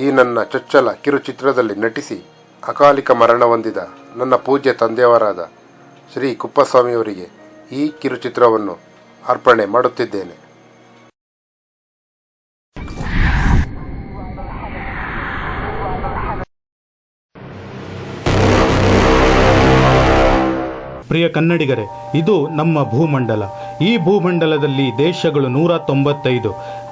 ಈ ನನ್ನ ಚೊಚ್ಚಲ ಕಿರುಚಿತ್ರದಲ್ಲಿ ನಟಿಸಿ ಅಕಾಲಿಕ ಮರಣ ಹೊಂದಿದ ನನ್ನ ಪೂಜ್ಯ ತಂದೆಯವರಾದ ಶ್ರೀ ಕುಪ್ಪಸ್ವಾಮಿಯವರಿಗೆ ಈ ಕಿರುಚಿತ್ರವನ್ನು ಅರ್ಪಣೆ ಮಾಡುತ್ತಿದ್ದೇನೆ. ಪ್ರಿಯ ಕನ್ನಡಿಗರೇ, ಇದು ನಮ್ಮ ಭೂಮಂಡಲ. ಈ ಭೂಮಂಡಲದಲ್ಲಿ ದೇಶಗಳು 195,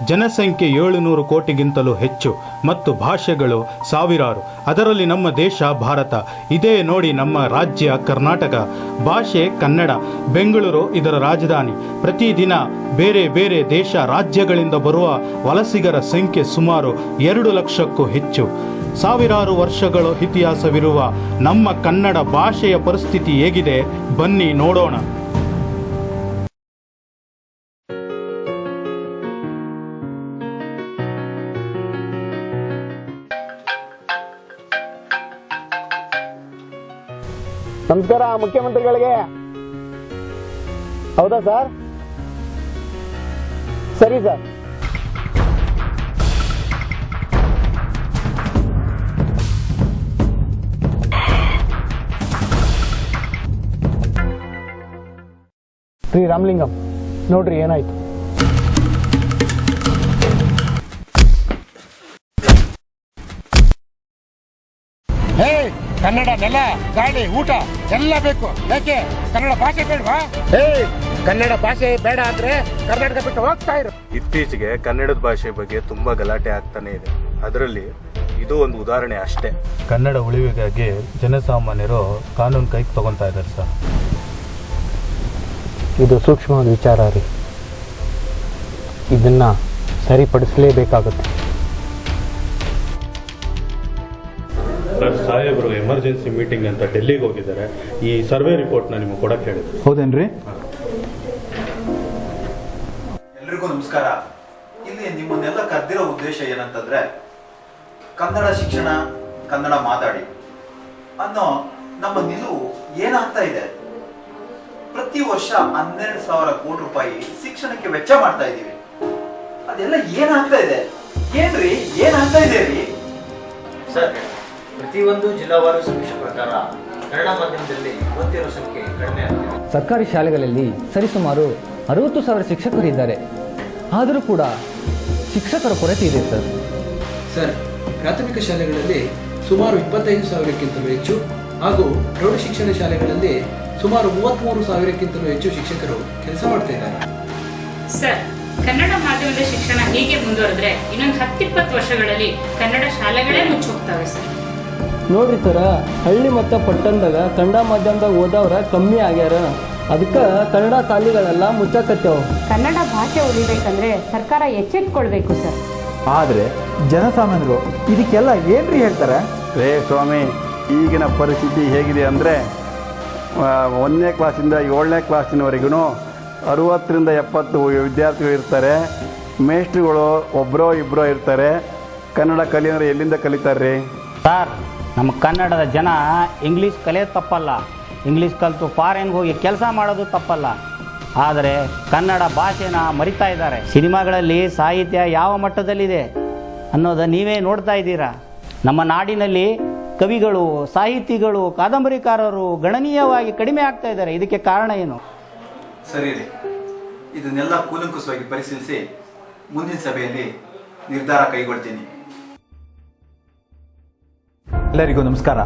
ಜನಸಂಖ್ಯೆ 700 ಕೋಟಿಗಿಂತಲೂ ಹೆಚ್ಚು ಮತ್ತು ಭಾಷೆಗಳು ಸಾವಿರಾರು. ಅದರಲ್ಲಿ ನಮ್ಮ ದೇಶ ಭಾರತ. ಇದೇ ನೋಡಿ ನಮ್ಮ ರಾಜ್ಯ ಕರ್ನಾಟಕ. ಭಾಷೆ ಕನ್ನಡ. ಬೆಂಗಳೂರು ಇದರ ರಾಜಧಾನಿ. ಪ್ರತಿದಿನ ಬೇರೆ ಬೇರೆ ದೇಶ ರಾಜ್ಯಗಳಿಂದ ಬರುವ ವಲಸಿಗರ ಸಂಖ್ಯೆ ಸುಮಾರು 2 ಲಕ್ಷಕ್ಕೂ ಹೆಚ್ಚು. ಸಾವಿರಾರು ವರ್ಷಗಳ ಇತಿಹಾಸವಿರುವ ನಮ್ಮ ಕನ್ನಡ ಭಾಷೆಯ ಪರಿಸ್ಥಿತಿ ಹೇಗಿದೆ ಬನ್ನಿ ನೋಡೋಣ. ನಮಸ್ಕಾರ ಮುಖ್ಯಮಂತ್ರಿಗಳಿಗೆ. ಹೌದಾ ಸರ್? ಸರಿ ಸರ್. ಶ್ರೀ ರಾಮಲಿಂಗಂ, ನೋಡ್ರಿ ಏನಾಯ್ತು. ಕನ್ನಡ ನೆಲ, ಗಾಳಿ, ಊಟ ಎಲ್ಲ ಬೇಕು. ಯಾಕೆ ಕನ್ನಡ ಭಾಷೆ ಬೇಡವಾ? ಕನ್ನಡ ಭಾಷೆ ಬೇಡ ಅಂದ್ರೆ ಕರ್ನಾಟಕ ಬಿಟ್ಟು ಹೋಗ್ತಾ ಇರು. ಇತ್ತೀಚೆಗೆ ಕನ್ನಡದ ಭಾಷೆ ಬಗ್ಗೆ ತುಂಬಾ ಗಲಾಟೆ ಆಗ್ತಾನೆ ಇದೆ. ಅದರಲ್ಲಿ ಇದು ಒಂದು ಉದಾಹರಣೆ ಅಷ್ಟೇ. ಕನ್ನಡ ಉಳಿವಿಗಾಗಿ ಜನಸಾಮಾನ್ಯರು ಕಾನೂನು ಕೈಗೆ ತಗೊತಾ ಇದ್ದಾರೆ ಸರ್. ಇದು ಸೂಕ್ಷ್ಮವಾದ ವಿಚಾರ ರೀ. ಇದನ್ನ ಸರಿಪಡಿಸಲೇಬೇಕಾಗುತ್ತೆ. ಸರ್, ಸಾಹೇಬರು ಎಮರ್ಜೆನ್ಸಿ ಮೀಟಿಂಗ್ ಅಂತ ಡೆಲ್ಲಿಗೆ ಹೋಗಿದ್ದಾರೆ. ಈ ಸರ್ವೆ ರಿಪೋರ್ಟ್ನ ನಿಮಗೆ ಕೊಡಕ್ಕೆ ಹೇಳಿದ್ರು. ಹೌದೇನ್ರಿ? ಎಲ್ರಿಗೂ ನಮಸ್ಕಾರ. ಇಲ್ಲಿ ನಿಮ್ಮನ್ನೆಲ್ಲ ಕರೆದಿರೋ ಉದ್ದೇಶ ಏನಂತಂದ್ರೆ, ಕನ್ನಡ ಶಿಕ್ಷಣ, ಕನ್ನಡ ಮಾತಾಡಿ ಅನ್ನೋ ನಮ್ಮ ನಿಲುವು ಏನಾಗ್ತಾ ಇದೆ. ಪ್ರತಿ ವರ್ಷ 12,000 ಕೋಟಿ ರೂಪಾಯಿ ಶಿಕ್ಷಣಕ್ಕೆ ವೆಚ್ಚ ಮಾಡ್ತಾ ಇದೀವಿ. ಅದೆಲ್ಲ ಏನಾಗ್ತಾ ಇದೆ? ಏನ್ರಿ ಏನಾಗ್ತಾ ಇದೆ ರೀ? ಸರ್, ಪ್ರತಿಯೊಂದು ಜಿಲ್ಲಾವಾರು ಸಮೀಕ್ಷೆ ಪ್ರಕಾರ ಕನ್ನಡ ಮಾಧ್ಯಮದಲ್ಲಿ ಓದ್ತಿರೋ ಸಂಖ್ಯೆ ಕಡಿಮೆ ಆಗ್ತಿದೆ. ಸರ್ಕಾರಿ ಶಾಲೆಗಳಲ್ಲಿ ಸರಿಸುಮಾರು 60,000 ಶಿಕ್ಷಕರು ಇದ್ದಾರೆ. ಆದರೂ ಕೂಡ ಶಿಕ್ಷಕರ ಕೊರತೆ ಇದೆ ಸರ್. ಸರ್, ಪ್ರಾಥಮಿಕ ಶಾಲೆಗಳಲ್ಲಿ ಸುಮಾರು 25,000ಕ್ಕಿಂತಲೂ ಹೆಚ್ಚು ಹಾಗೂ ಪ್ರೌಢ ಶಿಕ್ಷಣ ಶಾಲೆಗಳಲ್ಲಿ ಸುಮಾರು 33,000ಕ್ಕಿಂತಲೂ ಹೆಚ್ಚು ಶಿಕ್ಷಕರು ಕೆಲಸ ಮಾಡ್ತಾ ಇದ್ದಾರೆ. ಸರ್, ಕನ್ನಡ ಮಾಧ್ಯಮದ ಶಿಕ್ಷಣ ಹೀಗೆ ಮುಂದುವರೆದ್ರೆ ಇನ್ನೊಂದು 10-20 ವರ್ಷಗಳಲ್ಲಿ ಕನ್ನಡ ಶಾಲೆಗಳೇ ಮುಚ್ಚೋಗ್ತವೆ ಸರ್. ನೋಡ್ರಿ ಸರ, ಹಳ್ಳಿ ಮತ್ತು ಪಟ್ಟಣದಾಗ ಕನ್ನಡ ಮಾಧ್ಯಮದಾಗ ಓದವ್ರ ಕಮ್ಮಿ ಆಗ್ಯಾರ. ಅದಕ್ಕೆ ಕನ್ನಡ ಶಾಲೆಗಳೆಲ್ಲ ಮುಚ್ಚಾಕತ್ತೇವ. ಕನ್ನಡ ಭಾಷೆ ಉಳಿಬೇಕಂದ್ರೆ ಸರ್ಕಾರ ಎಚ್ಚೆತ್ಕೊಳ್ಬೇಕು ಸರ್. ಆದರೆ ಜನಸಾಮಾನ್ಯರು ಇದಕ್ಕೆಲ್ಲ ಏನ್ರಿ ಹೇಳ್ತಾರೆ? ಸ್ವಾಮಿ, ಈಗಿನ ಪರಿಸ್ಥಿತಿ ಹೇಗಿದೆ ಅಂದರೆ 1ನೇ ಕ್ಲಾಸಿಂದ 7ನೇ ಕ್ಲಾಸಿನವರೆಗೂ 60ರಿಂದ 70 ವಿದ್ಯಾರ್ಥಿಗಳು ಇರ್ತಾರೆ. ಮೇಷ್ಟ್ರುಗಳು ಒಬ್ಬರೋ ಇಬ್ಬರೋ ಇರ್ತಾರೆ. ಕನ್ನಡ ಕಲಿಯೋರು ಎಲ್ಲಿಂದ ಕಲಿತಾರ್ರಿ? ಸರ್, ನಮ್ಮ ಕನ್ನಡದ ಜನ ಇಂಗ್ಲೀಷ್ ಕಲಿಯೋದು ತಪ್ಪಲ್ಲ, ಇಂಗ್ಲೀಷ್ ಕಲಿತು ಫಾರಿನ್ಗೆ ಹೋಗಿ ಕೆಲಸ ಮಾಡೋದು ತಪ್ಪಲ್ಲ. ಆದರೆ ಕನ್ನಡ ಭಾಷೆನ ಮರಿತಾ ಇದ್ದಾರೆ. ಸಿನಿಮಾಗಳಲ್ಲಿ ಸಾಹಿತ್ಯ ಯಾವ ಮಟ್ಟದಲ್ಲಿದೆ ಅನ್ನೋದು ನೀವೇ ನೋಡ್ತಾ ಇದ್ದೀರಾ. ನಮ್ಮ ನಾಡಿನಲ್ಲಿ ಕವಿಗಳು, ಸಾಹಿತಿಗಳು, ಕಾದಂಬರಿಕಾರರು ಗಣನೀಯವಾಗಿ ಕಡಿಮೆ ಆಗ್ತಾ ಇದ್ದಾರೆ. ಇದಕ್ಕೆ ಕಾರಣ ಏನು? ಸರಿ ರೀ, ಇದನ್ನೆಲ್ಲ ಕೂಲಂಕುಷವಾಗಿ ಪರಿಶೀಲಿಸಿ ಮುಂದಿನ ಸಭೆಯಲ್ಲಿ ನಿರ್ಧಾರ ಕೈಗೊಳ್ತೀನಿ. ಎಲ್ಲರಿಗೂ ನಮಸ್ಕಾರ.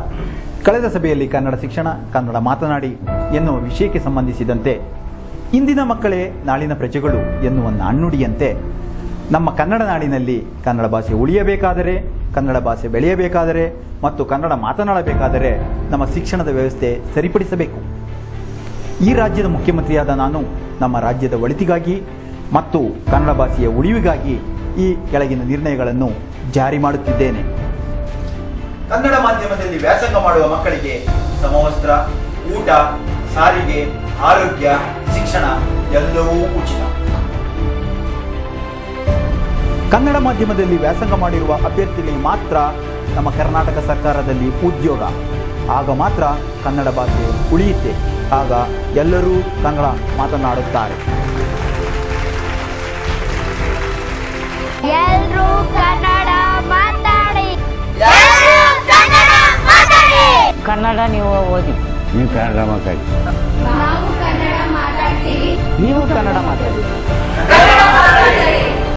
ಕಳೆದ ಸಭೆಯಲ್ಲಿ ಕನ್ನಡ ಶಿಕ್ಷಣ, ಕನ್ನಡ ಮಾತನಾಡಿ ಎನ್ನುವ ವಿಷಯಕ್ಕೆ ಸಂಬಂಧಿಸಿದಂತೆ ಇಂದಿನ ಮಕ್ಕಳೇ ನಾಳಿನ ಪ್ರಜೆಗಳು ಎನ್ನುವ ನಾಣ್ಣುಡಿಯಂತೆ ನಮ್ಮ ಕನ್ನಡ ನಾಡಿನಲ್ಲಿ ಕನ್ನಡ ಭಾಷೆ ಉಳಿಯಬೇಕಾದರೆ, ಕನ್ನಡ ಭಾಷೆ ಬೆಳೆಯಬೇಕಾದರೆ ಮತ್ತು ಕನ್ನಡ ಮಾತನಾಡಬೇಕಾದರೆ ನಮ್ಮ ಶಿಕ್ಷಣದ ವ್ಯವಸ್ಥೆ ಸರಿಪಡಿಸಬೇಕು. ಈ ರಾಜ್ಯದ ಮುಖ್ಯಮಂತ್ರಿಯಾದ ನಾನು ನಮ್ಮ ರಾಜ್ಯದ ಒಳಿತಿಗಾಗಿ ಮತ್ತು ಕನ್ನಡ ಭಾಷೆಯ ಉಳಿವಿಗಾಗಿ ಈ ಕೆಳಗಿನ ನಿರ್ಣಯಗಳನ್ನು ಜಾರಿ ಮಾಡುತ್ತಿದ್ದೇನೆ. ಕನ್ನಡ ಮಾಧ್ಯಮದಲ್ಲಿ ವ್ಯಾಸಂಗ ಮಾಡುವ ಮಕ್ಕಳಿಗೆ ಸಮವಸ್ತ್ರ, ಊಟ, ಸಾರಿಗೆ, ಆರೋಗ್ಯ, ಶಿಕ್ಷಣ ಎಲ್ಲವೂ ಉಚಿತ. ಕನ್ನಡ ಮಾಧ್ಯಮದಲ್ಲಿ ವ್ಯಾಸಂಗ ಮಾಡಿರುವ ಅಭ್ಯರ್ಥಿಗಳಿಗೆ ಮಾತ್ರ ನಮ್ಮ ಕರ್ನಾಟಕ ಸರ್ಕಾರದಲ್ಲಿ ಉದ್ಯೋಗ. ಆಗ ಮಾತ್ರ ಕನ್ನಡ ಭಾಷೆ ಉಳಿಯುತ್ತೆ. ಆಗ ಎಲ್ಲರೂ ಕನ್ನಡ ಮಾತನಾಡುತ್ತಾರೆ. ಎಲ್ಲರೂ ಕನ್ನಡ ಮಾತಾಡಿ. ಕನ್ನಡ ನೀವು ಓದಿ. ನೀವು ಕನ್ನಡ ಮಾತಾಡಿ. ನೀವು ಕನ್ನಡ ಮಾತಾಡಿ.